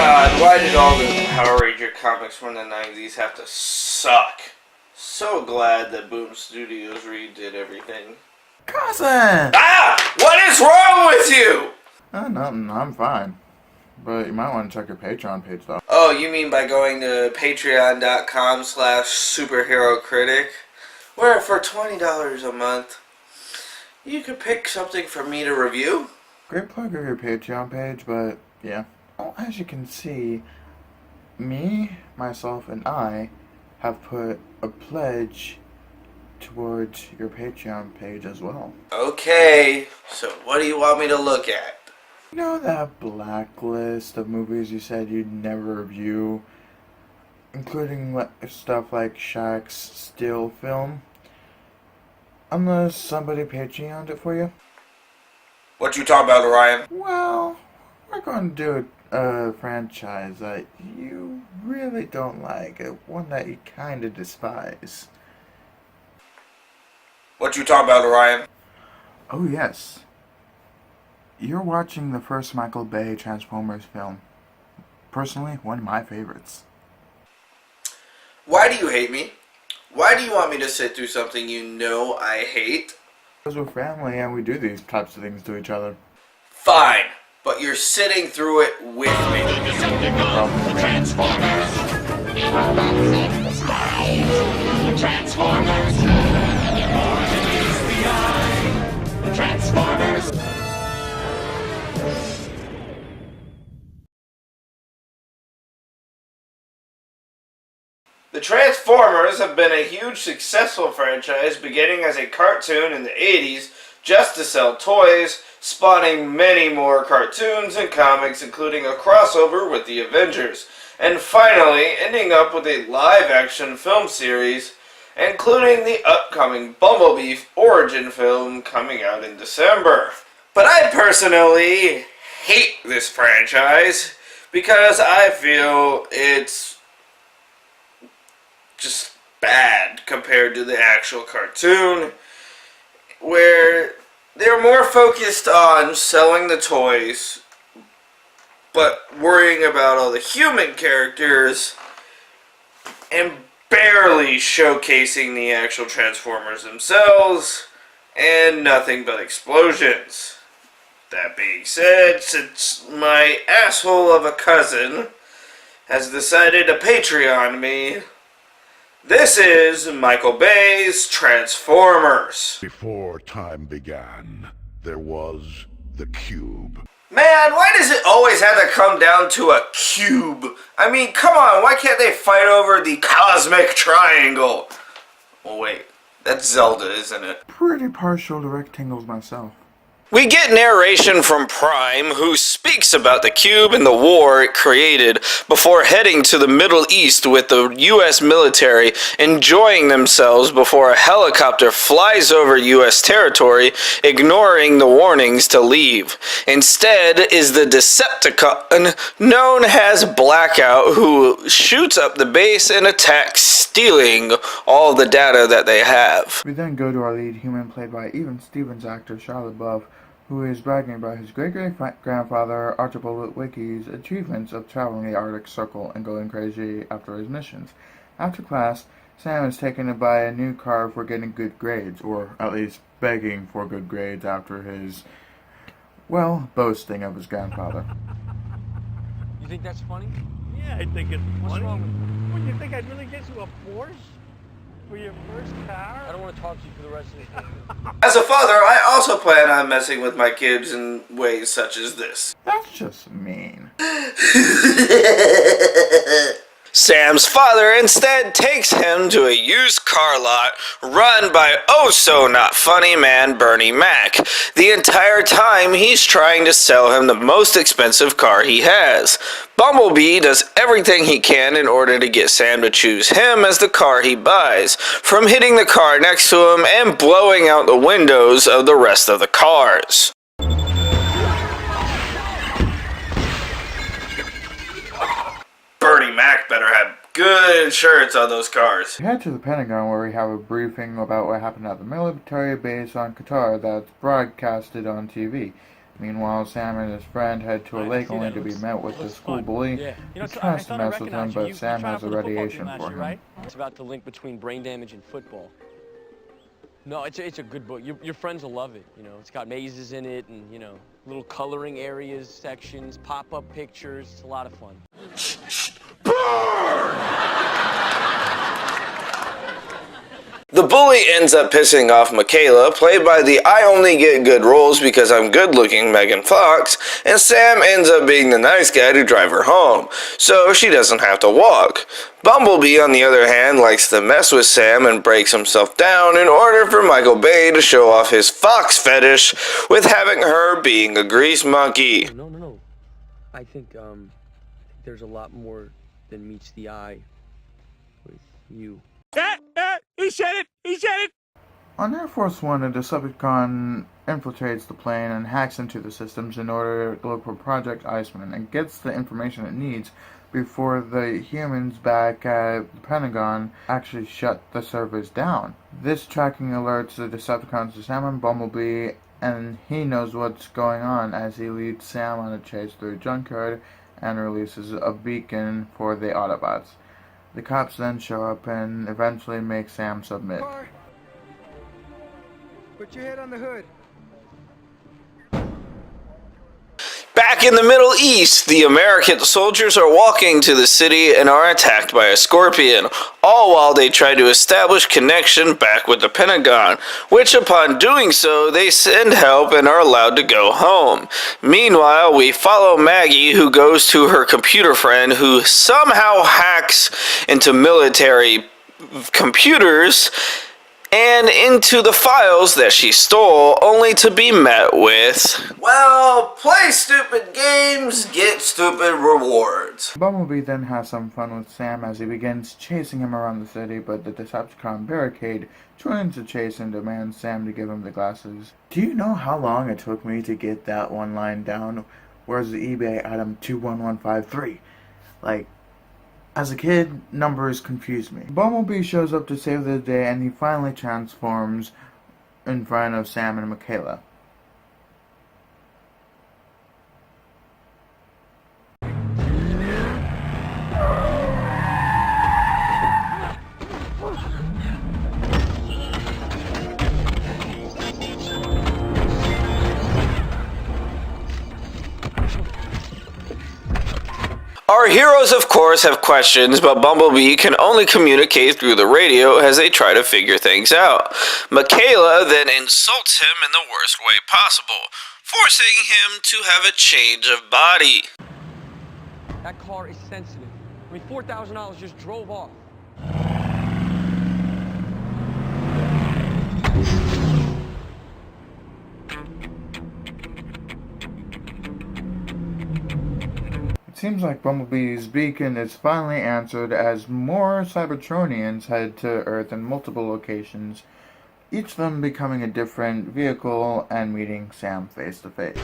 God, why did all the Power Ranger comics from the 90s have to suck? So glad that Boom Studios redid everything. Cousin! Ah! What is wrong with you? Nothing. I'm fine. But you might want to check your Patreon page, though. Oh, you mean by going to patreon.com/Superhero Critic, where for $20 a month, you could pick something for me to review? Great plug of your Patreon page, but yeah. Well, as you can see, me, myself, and I have put a pledge towards your Patreon page as well. Okay, so what do you want me to look at? You know that blacklist of movies you said you'd never review, including stuff like Shaq's still film? Unless somebody Patreoned it for you? What you talking about, Orion? Well, we're going to do a franchise that you really don't like, one that you kind of despise. What you talking about, Orion? Oh yes. You're watching the first Michael Bay Transformers film. Personally, one of my favorites. Why do you hate me? Why do you want me to sit through something you know I hate? Because we're family and we do these types of things to each other. Fine, but you're sitting through it with me. Transformers. Transformers. Transformers. The Transformers have been a huge successful franchise beginning as a cartoon in the 80s just to sell toys, spawning many more cartoons and comics including a crossover with the Avengers, and finally ending up with a live-action film series including the upcoming Bumblebee origin film coming out in December. But I personally hate this franchise because I feel it's just bad compared to the actual cartoon, where they're more focused on selling the toys but worrying about all the human characters and barely showcasing the actual Transformers themselves, and nothing but explosions. That being said, since my asshole of a cousin has decided to Patreon me, this is Michael Bay's Transformers. Before time began, there was the cube. Man, why does it always have to come down to a cube? I mean, come on, why can't they fight over the cosmic triangle? Oh wait, that's Zelda, isn't it? Pretty partial to rectangles myself. We get narration from Prime, who speaks about the cube and the war it created before heading to the Middle East with the U.S. military, enjoying themselves before a helicopter flies over U.S. territory, ignoring the warnings to leave. Instead is the Decepticon, known as Blackout, who shoots up the base and attacks, stealing all the data that they have. We then go to our lead human, played by Even Stevens actor Charlotte Buff, who is bragging about his great-great-grandfather Archibald Wickey's achievements of traveling the Arctic Circle and going crazy after his missions. After class, Sam is taken to buy a new car for getting good grades, or at least begging for good grades after his, well, boasting of his grandfather. You think that's funny? Yeah, I think it's What's funny. wrong with you? What, you think I'd really get you a Porsche for your first car? I don't want to talk to you for the rest of the day. As a father, I also plan on messing with my kids in ways such as this. That's just mean. Sam's father instead takes him to a used car lot run by oh-so-not-funny man Bernie Mac. The entire time he's trying to sell him the most expensive car he has. Bumblebee does everything he can in order to get Sam to choose him as the car he buys, from hitting the car next to him and blowing out the windows of the rest of the cars. Bernie Mac better have good insurance on those cars. We head to the Pentagon where we have a briefing about what happened at the military base on Qatar that's broadcasted on TV. Meanwhile, Sam and his friend head to a lake only to be met with the school bully. Yeah. He tries to mess with him, but Sam has a radiation for him. Right? It's about the link between brain damage and football. No, it's a good book. Your friends will love it. You know, it's got mazes in it and, you know, little coloring areas, sections, pop-up pictures. It's a lot of fun. The bully ends up pissing off Michaela, played by the I only get good roles because I'm good looking Megan Fox, and Sam ends up being the nice guy to drive her home, so she doesn't have to walk. Bumblebee, on the other hand, likes to mess with Sam and breaks himself down in order for Michael Bay to show off his fox fetish with having her being a grease monkey. No. I think there's a lot more than meets the eye with you. He said it! On Air Force One, a Decepticon infiltrates the plane and hacks into the systems in order to look for Project Iceman and gets the information it needs before the humans back at the Pentagon actually shut the servers down. This tracking alerts the Decepticons to Sam and Bumblebee, and he knows what's going on as he leads Sam on a chase through a junkyard and releases a beacon for the Autobots. The cops then show up and eventually make Sam submit. Put your head on the hood. Back in the Middle East, the American soldiers are walking to the city and are attacked by a scorpion, all while they try to establish connection back with the Pentagon, which upon doing so, they send help and are allowed to go home. Meanwhile, we follow Maggie, who goes to her computer friend, who somehow hacks into military computers and into the files that she stole, only to be met with, well, play stupid games, get stupid rewards. Bumblebee then has some fun with Sam as he begins chasing him around the city, but the Decepticon Barricade joins the chase and demands Sam to give him the glasses. Do you know how long it took me to get that one line down? Where's the eBay item 21153? Like, as a kid, numbers confused me. Bumblebee shows up to save the day and he finally transforms in front of Sam and Michaela. Our heroes, of course, have questions, but Bumblebee can only communicate through the radio as they try to figure things out. Michaela then insults him in the worst way possible, forcing him to have a change of body. That car is sensitive. I mean, $4,000 just drove off. It seems like Bumblebee's beacon is finally answered as more Cybertronians head to Earth in multiple locations, each of them becoming a different vehicle and meeting Sam face to face.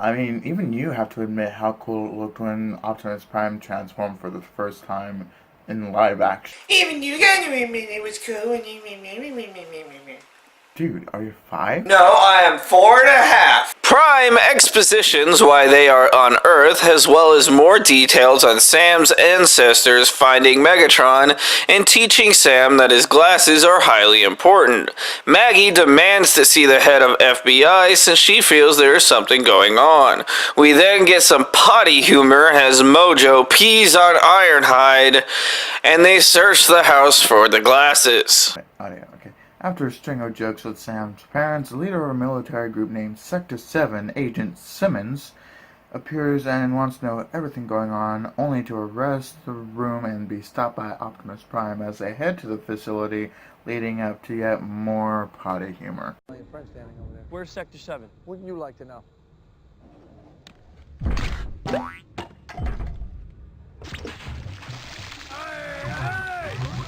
I mean, even you have to admit how cool it looked when Optimus Prime transformed for the first time in live action. Even you got to admit it was cool. Dude, are you 5? No, I am 4.5. Prime expositions why they are on Earth, as well as more details on Sam's ancestors finding Megatron and teaching Sam that his glasses are highly important. Maggie demands to see the head of FBI since she feels there is something going on. We then get some potty humor as Mojo pees on Ironhide, and they search the house for the glasses. Audio, okay. After a string of jokes with Sam's parents, the leader of a military group named Sector 7, Agent Simmons, appears and wants to know everything going on, only to arrest the room and be stopped by Optimus Prime as they head to the facility, leading up to yet more potty humor. Your friend standing over there. Where's Sector 7? Wouldn't you like to know?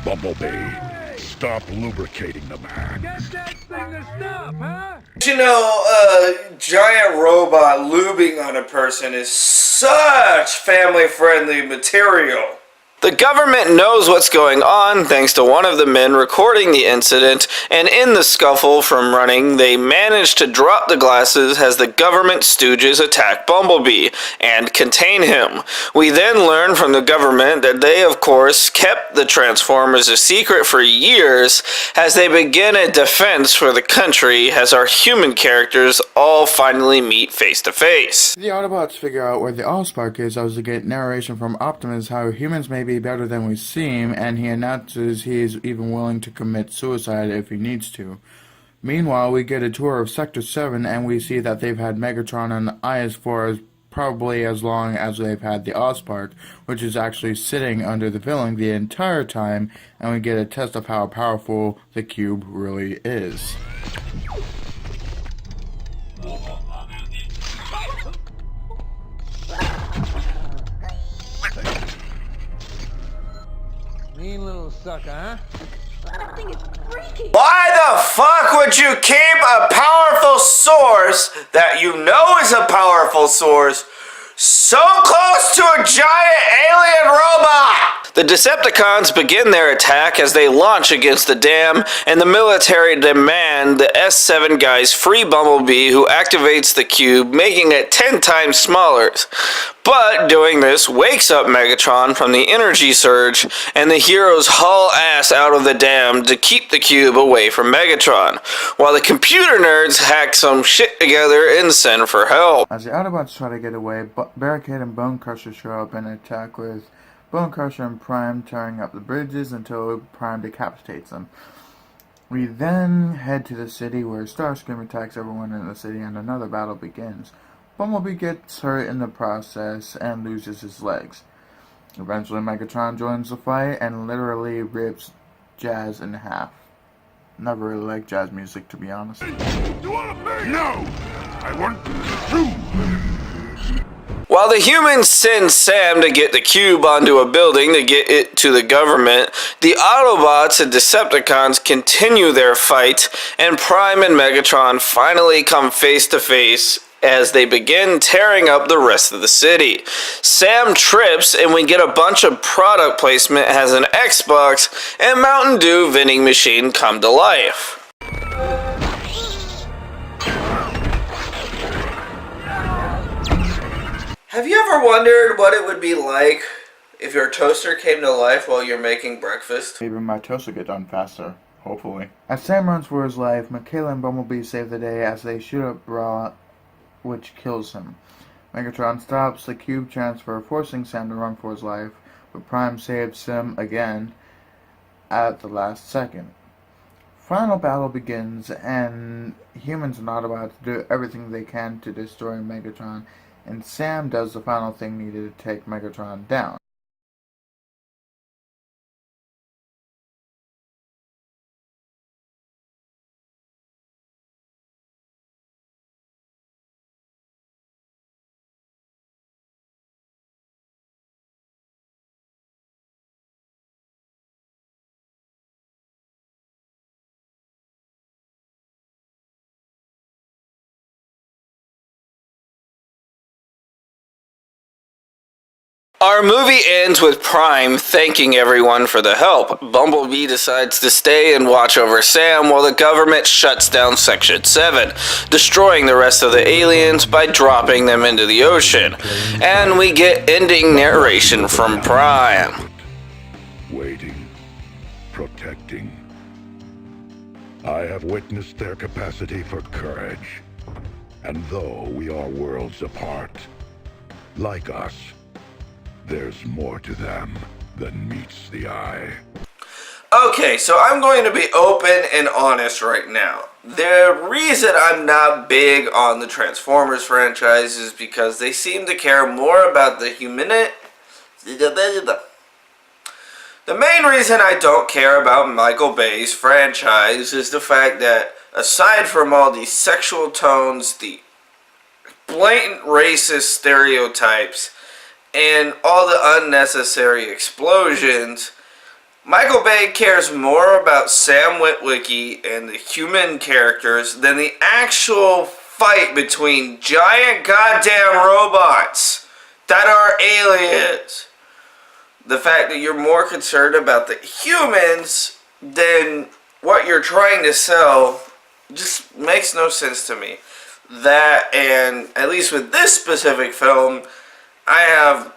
Bumblebee, stop lubricating the man. Get that thing to stop, huh? You know, a giant robot lubing on a person is such family-friendly material. The government knows what's going on thanks to one of the men recording the incident, and in the scuffle from running, they manage to drop the glasses as the government stooges attack Bumblebee and contain him. We then learn from the government that they, of course, kept the Transformers a secret for years as they begin a defense for the country as our human characters all finally meet face to face. The Autobots figure out where the Allspark is as we get narration from Optimus how humans may be better than we seem, and he announces he is even willing to commit suicide if he needs to. Meanwhile, we get a tour of Sector 7 and we see that they've had Megatron on the ice for probably as long as they've had the Allspark, which is actually sitting under the villain the entire time, and we get a test of how powerful the cube really is. Mean little sucker, huh? That thing is freaky. Why the fuck would you keep a powerful source that you know is a powerful source so close to a giant alien robot? The Decepticons begin their attack as they launch against the dam, and the military demand the S7 guys free Bumblebee, who activates the cube, making it 10 times smaller. But doing this wakes up Megatron from the energy surge, and the heroes haul ass out of the dam to keep the cube away from Megatron, while the computer nerds hack some shit together and send for help. As the Autobots try to get away, Barricade and Bone Crusher show up and attack, with Bone Crusher and Prime tearing up the bridges until Prime decapitates them. We then head to the city where Starscream attacks everyone in the city and another battle begins. Bumblebee gets hurt in the process and loses his legs. Eventually Megatron joins the fight and literally rips Jazz in half. Never really liked jazz music, to be honest. You want to play? No! I want to. While the humans send Sam to get the cube onto a building to get it to the government, the Autobots and Decepticons continue their fight, and Prime and Megatron finally come face to face as they begin tearing up the rest of the city. Sam trips and we get a bunch of product placement as an Xbox and Mountain Dew vending machine come to life. Have you ever wondered what it would be like if your toaster came to life while you're making breakfast? Even my toast will get done faster, hopefully. As Sam runs for his life, Michaela and Bumblebee save the day as they shoot up Bra, which kills him. Megatron stops the cube transfer, forcing Sam to run for his life, but Prime saves him again at the last second. Final battle begins, and humans and Autobots do everything they can to destroy Megatron, and Sam does the final thing needed to take Megatron down. Our movie ends with Prime thanking everyone for the help. Bumblebee decides to stay and watch over Sam while the government shuts down Section 7, destroying the rest of the aliens by dropping them into the ocean. And we get ending narration from Prime. Waiting, protecting. I have witnessed their capacity for courage. And though we are worlds apart, like us, there's more to them than meets the eye. Okay, so I'm going to be open and honest right now. The reason I'm not big on the Transformers franchise is because they seem to care more about the humanity. The main reason I don't care about Michael Bay's franchise is the fact that aside from all these sexual tones, the blatant racist stereotypes, and all the unnecessary explosions, Michael Bay cares more about Sam Witwicky and the human characters than the actual fight between giant goddamn robots that are aliens. The fact that you're more concerned about the humans than what you're trying to sell just makes no sense to me. That, and at least with this specific film, I have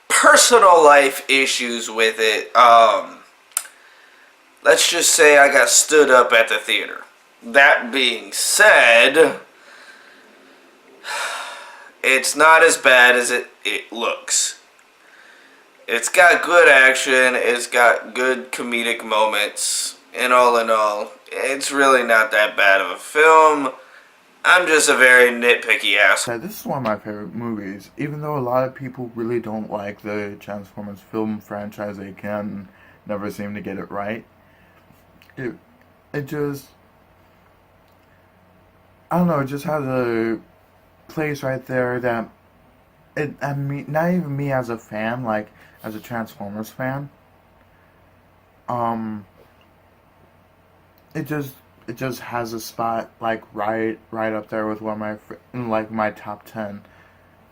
personal life issues with it. Let's just say I got stood up at the theater. That being said, it's not as bad as it looks. It's got good action, it's got good comedic moments, and all in all, it's really not that bad of a film. I'm just a very nitpicky asshole. This is one of my favorite movies. Even though a lot of people really don't like the Transformers film franchise, they can never seem to get it right. It just, I don't know, it just has a place right there that I mean, not even me as a fan, like as a Transformers fan. It just has a spot like right up there with one of my top 10.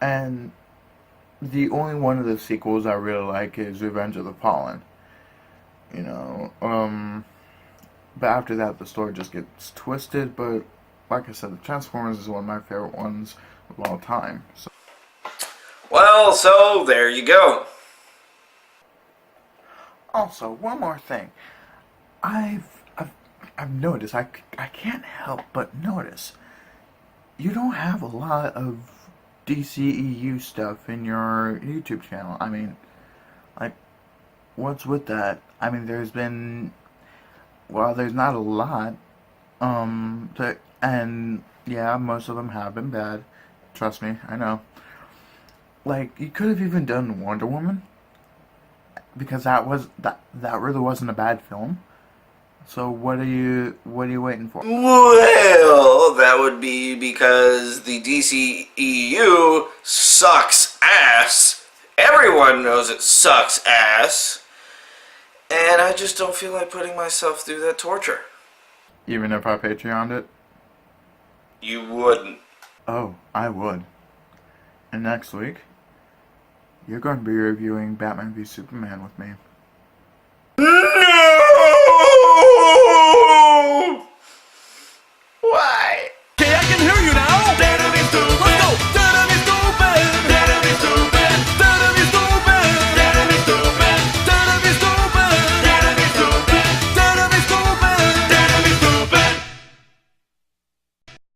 And the only one of the sequels I really like is Revenge of the Fallen. You know, but after that the story just gets twisted, but like I said, the Transformers is one of my favorite ones of all time. So. Well, so there you go. Also, one more thing. I've noticed, I can't help but notice, you don't have a lot of DCEU stuff in your YouTube channel. I mean, like, what's with that? I mean, there's not a lot, and yeah, most of them have been bad. Trust me, I know. Like, you could have even done Wonder Woman, because that really wasn't a bad film. So what are you waiting for? Well, that would be because the DCEU sucks ass. Everyone knows it sucks ass. And I just don't feel like putting myself through that torture. Even if I Patreoned it? You wouldn't. Oh, I would. And next week, you're going to be reviewing Batman v Superman with me.